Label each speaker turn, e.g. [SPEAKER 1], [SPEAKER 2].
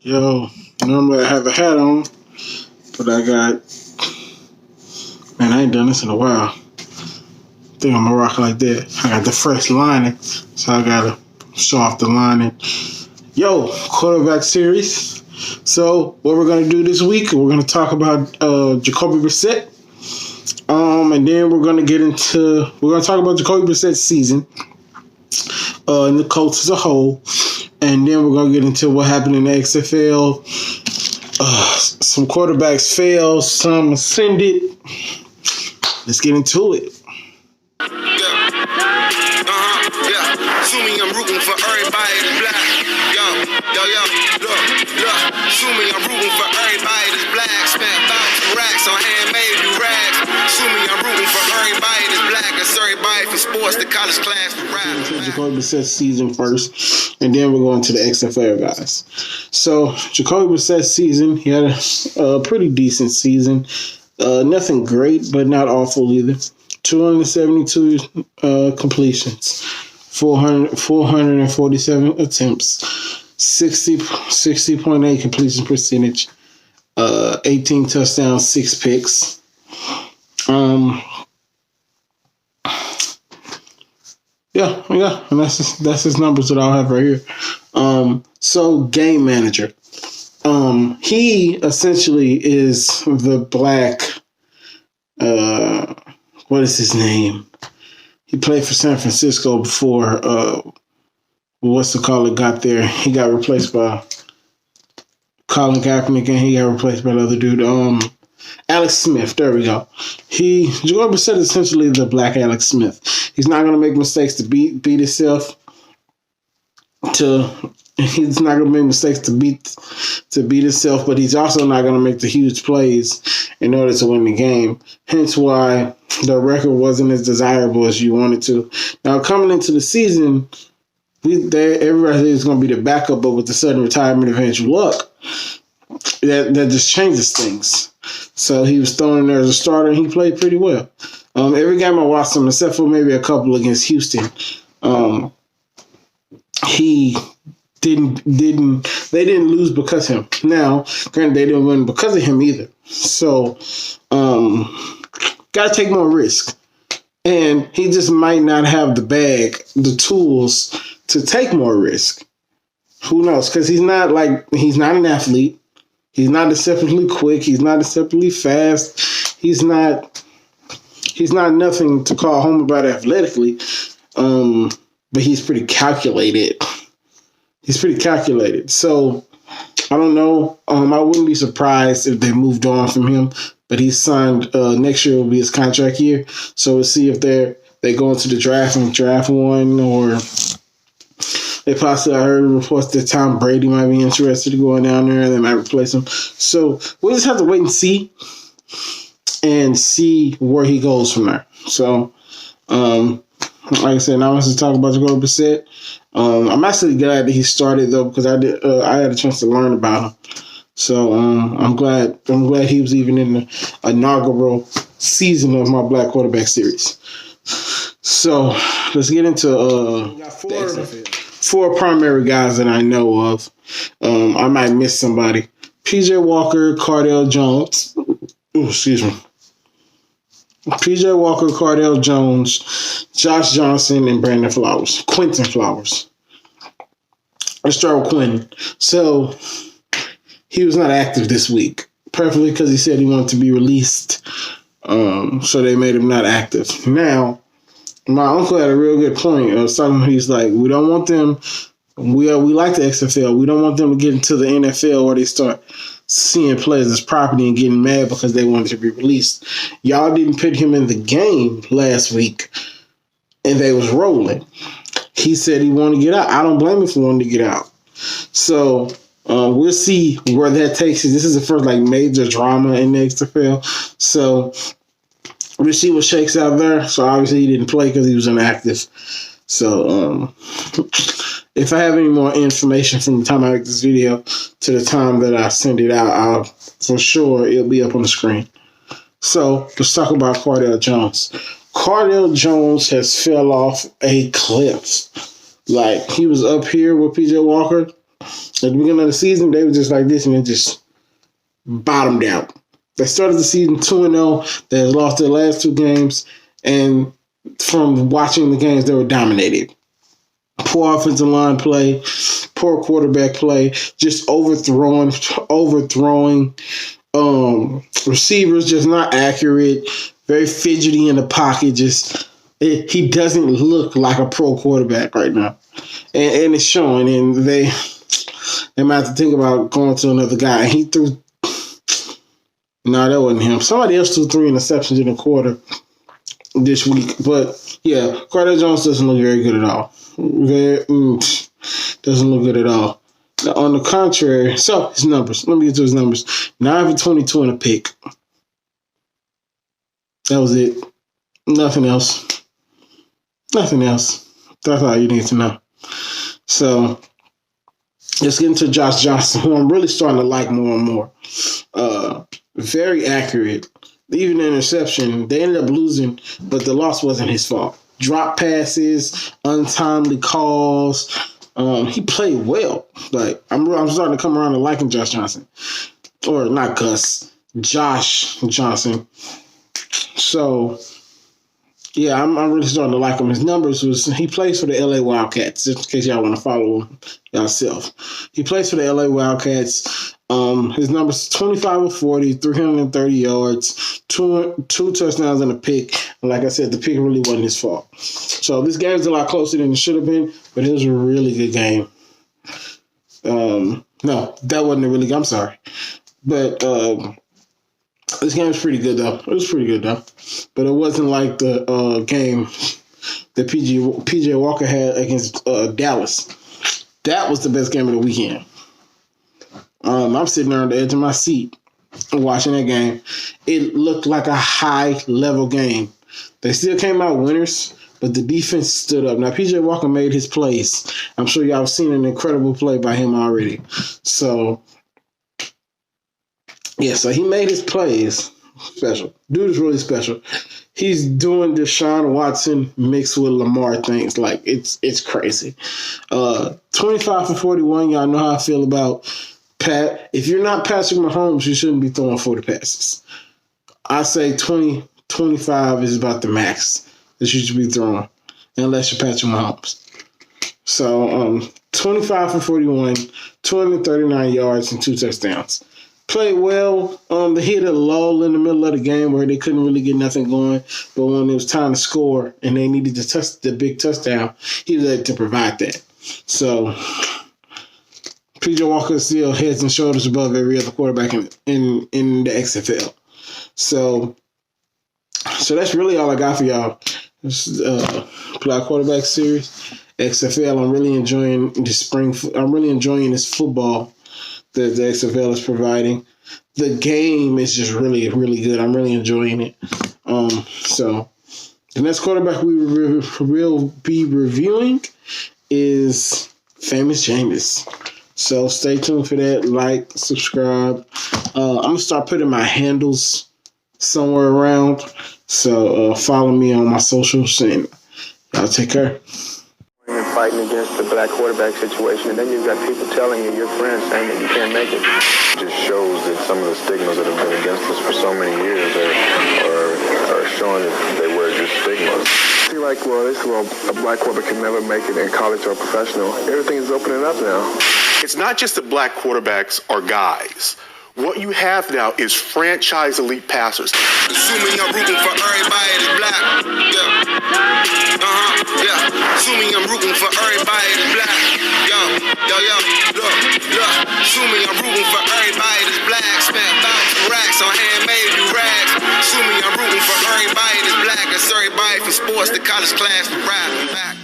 [SPEAKER 1] Yo, normally I have a hat on, but I ain't done this in a while. I think I'm gonna rock like that. I got the fresh lining, so I gotta show off the lining. Yo, quarterback series. So, what we're gonna do this week, we're gonna talk about Jacoby Brissett. And then we're gonna talk about Jacoby Brissett's season, and the Colts as a whole. And then we're going to get into what happened in the XFL. Some quarterbacks failed, some ascended. Let's get into it.
[SPEAKER 2] Assuming I'm rooting for everybody that's black. Look. Assuming I'm rooting for everybody that's black. Spent about 2 racks on handmade new rags. Assuming I'm rooting for everybody that's black. That's everybody from sports to college class to rap.
[SPEAKER 1] Into Jacoby Brissett's season first, and then we're going to the XFL guys. So, Jacoby Brissett's season, he had a pretty decent season. Nothing great, but not awful either. 272 completions. 447 attempts, 60.8 completion percentage, 18 touchdowns, 6 picks. And that's his numbers that I'll have right here. So game manager. He essentially is the black. What is his name? He played for San Francisco before got there. He got replaced by Colin Kaepernick, and he got replaced by the other dude, Alex Smith. There we go. Jacoby Brissett is essentially the black Alex Smith. He's not going to make mistakes to beat himself. He's not going to make mistakes to beat himself, but he's also not going to make the huge plays in order to win the game. Hence why the record wasn't as desirable as you wanted to. Now, coming into the season, everybody is going to be the backup, but with the sudden retirement of Andrew Luck, that just changes things. So he was thrown in there as a starter, and he played pretty well. Every game I watched him, except for maybe a couple against Houston, they didn't lose because of him. Now, granted, they didn't win because of him either. So, gotta take more risk. And he just might not have the tools to take more risk. Who knows? Because he's not an athlete. He's not deceptively quick. He's not deceptively fast. He's not nothing to call home about athletically. But he's pretty calculated. So, I don't know. I wouldn't be surprised if they moved on from him. But he's signed, next year will be his contract year. So we'll see if they go into the draft and draft one, or they possibly, I heard reports that Tom Brady might be interested in going down there and they might replace him. So we'll just have to wait and see where he goes from there. So, like I said, now let's just talk about Jacoby Brissett. I'm actually glad that he started though, because I had a chance to learn about him. So I'm glad he was even in the inaugural season of my Black Quarterback Series. So let's get into four primary guys that I know of. I might miss somebody. PJ Walker, Cardale Jones. PJ Walker, Cardale Jones, Josh Johnson, and Quentin Flowers. Let's start with Quentin. So he was not active this week, perfectly because he said he wanted to be released. So they made him not active. Now, my uncle had a real good point of something. He's like, we don't want them. We like the XFL. We don't want them to get into the NFL where they start seeing players as property and getting mad because they wanted to be released. Y'all didn't put him in the game last week, and they was rolling. He said he wanted to get out. I don't blame him for wanting to get out. So we'll see where that takes us. This is the first major drama in the XFL. So we'll see what shakes out there. So obviously he didn't play because he was inactive. So if I have any more information from the time I make this video to the time that I send it out, for sure it'll be up on the screen. So let's talk about Cardale Jones. Cardale Jones has fell off a cliff. He was up here with PJ Walker, At the beginning of the season, they were just like this, and it just bottomed out. They started the season 2-0. They had lost their last 2 games, and from watching the games, they were dominated. Poor offensive line play, poor quarterback play, just overthrowing receivers, just not accurate, very fidgety in the pocket. He doesn't look like a pro quarterback right now, and it's showing. And they might have to think about going to another guy. He threw. No, that wasn't him. Somebody else threw 3 interceptions in a quarter this week. But yeah, Cardale Jones doesn't look very good at all. Doesn't look good at all. Now, on the contrary, so his numbers. Let me get to his numbers. 9 for 22 and a pick. That was it. Nothing else. That's all you need to know. So let's get into Josh Johnson, who I'm really starting to like more and more. Very accurate. Even the interception, they ended up losing, but the loss wasn't his fault. Drop passes, untimely calls. He played well. Like I'm starting to come around to liking Josh Johnson, or not Gus, Josh Johnson. So yeah, I'm really starting to like him. His numbers he plays for the LA Wildcats, just in case y'all want to follow him yourself. He plays for the LA Wildcats. His numbers 25 of 40, 330 yards, two touchdowns and a pick. And like I said, the pick really wasn't his fault. So this game's a lot closer than it should have been, but it was a really good game. No, that wasn't a really good. I'm sorry. But this game was pretty good, though. It was pretty good, though. But it wasn't like the game that PJ Walker had against Dallas. That was the best game of the weekend. I'm sitting there on the edge of my seat watching that game. It looked like a high-level game. They still came out winners, but the defense stood up. Now, PJ Walker made his plays. I'm sure y'all have seen an incredible play by him already. So, yeah, so he made his plays special. Dude is really special. He's doing Deshaun Watson mixed with Lamar things. Like, it's crazy. 25 for 41, y'all know how I feel about Pat. If you're not Patrick Mahomes, you shouldn't be throwing 40 passes. I say 20, 25 is about the max that you should be throwing, unless you're Patrick Mahomes. So, 25 for 41, 239 yards, and 2 touchdowns. Played well. They hit a lull in the middle of the game where they couldn't really get nothing going. But when it was time to score and they needed to touch the big touchdown, he was able to provide that. So, PJ Walker is still heads and shoulders above every other quarterback in the XFL. So that's really all I got for y'all. This is Black Quarterback Series, XFL. I'm really enjoying this spring. I'm really enjoying this football that the XFL is providing. The game is just really, really good. I'm really enjoying it. So the next quarterback we will be reviewing is Famous Jameis. So stay tuned for that. Like, subscribe. I'm going to start putting my handles somewhere around. So follow me on my socials, and y'all take care.
[SPEAKER 3] You're fighting against the black quarterback situation, and then you've got people telling you, your friends, saying that you can't make it. It just shows that some of the stigmas that have been against us for so many years are showing that they were just stigmas. You're like, well, a black quarterback can never make it in college or professional. Everything is opening up now.
[SPEAKER 4] It's not just that black quarterbacks are guys. What you have now is franchise elite passers.
[SPEAKER 2] Assuming I'm rooting for everybody that's black. Yeah. Yeah. Assuming I'm rooting for everybody that's black. Yo. Look. Assuming I'm rooting for everybody that's black. Spent thousands of racks on handmade new rags. Assuming I'm rooting for everybody that's black. That's everybody from sports to college class to rap.